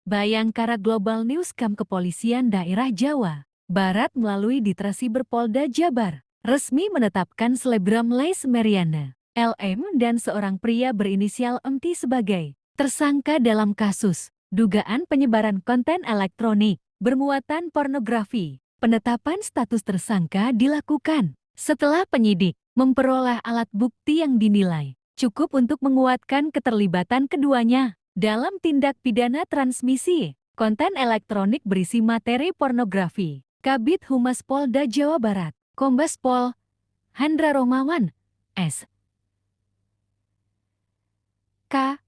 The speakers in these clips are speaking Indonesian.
Bayangkara Global Newscam Kepolisian Daerah Jawa Barat melalui Ditrasiber Polda Jabar resmi menetapkan selebgram Lays Meriana, LM dan seorang pria berinisial MT sebagai tersangka dalam kasus dugaan penyebaran konten elektronik bermuatan pornografi. Penetapan status tersangka dilakukan setelah penyidik memperoleh alat bukti yang dinilai cukup untuk menguatkan keterlibatan keduanya dalam tindak pidana transmisi konten elektronik berisi materi pornografi. Kabid Humas Polda Jawa Barat, Kombes Pol Hendra Romawan, S. K.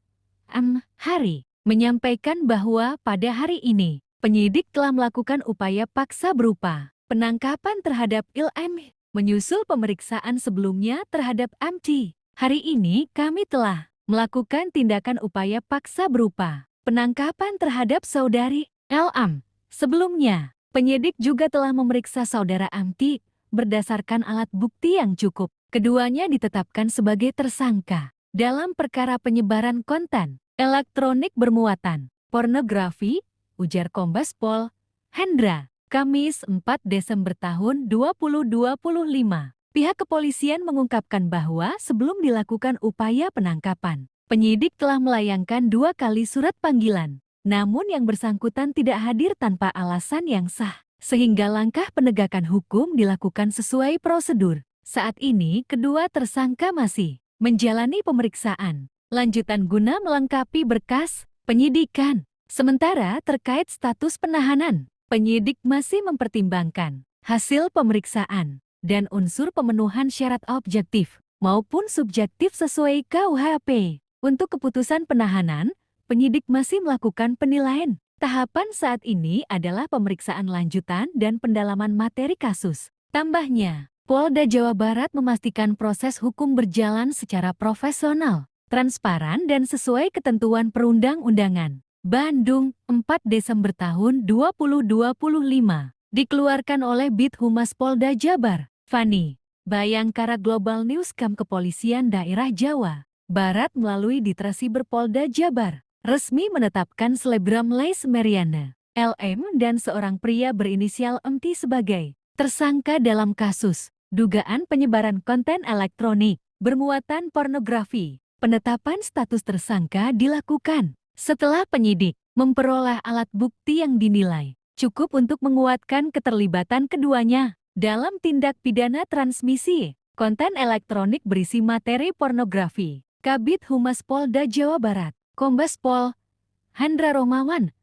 M. Hari, menyampaikan bahwa pada hari ini, penyidik telah melakukan upaya paksa berupa penangkapan terhadap LM, menyusul pemeriksaan sebelumnya terhadap MT. Hari ini kami telah melakukan tindakan upaya paksa berupa penangkapan terhadap saudari LM. Sebelumnya, penyidik juga telah memeriksa saudara MT berdasarkan alat bukti yang cukup. Keduanya ditetapkan sebagai tersangka dalam perkara penyebaran konten elektronik bermuatan pornografi, ujar Kombes Pol Hendra, Kamis 4 Desember tahun 2025. Pihak kepolisian mengungkapkan bahwa sebelum dilakukan upaya penangkapan, penyidik telah melayangkan 2 kali surat panggilan. Namun yang bersangkutan tidak hadir tanpa alasan yang sah, sehingga langkah penegakan hukum dilakukan sesuai prosedur. Saat ini kedua tersangka masih menjalani pemeriksaan lanjutan guna melengkapi berkas penyidikan. Sementara terkait status penahanan, penyidik masih mempertimbangkan hasil pemeriksaan dan unsur pemenuhan syarat objektif maupun subjektif sesuai KUHP. Untuk keputusan penahanan, penyidik masih melakukan penilaian. Tahapan saat ini adalah pemeriksaan lanjutan dan pendalaman materi kasus. Tambahnya, Polda Jawa Barat memastikan proses hukum berjalan secara profesional, transparan dan sesuai ketentuan perundang-undangan. Bandung, 4 Desember tahun 2025. Dikeluarkan oleh Bid Humas Polda Jabar, Fani. Bayangkara Global Newscam Kepolisian Daerah Jawa Barat melalui Ditrasiber Polda Jabar resmi menetapkan selebgram Lays Meriana, LM dan seorang pria berinisial MT sebagai tersangka dalam kasus dugaan penyebaran konten elektronik bermuatan pornografi. Penetapan status tersangka dilakukan setelah penyidik memperoleh alat bukti yang dinilai cukup untuk menguatkan keterlibatan keduanya dalam tindak pidana transmisi konten elektronik berisi materi pornografi. Kabid Humas Polda Jawa Barat, Kombes Pol Hendra Romawan,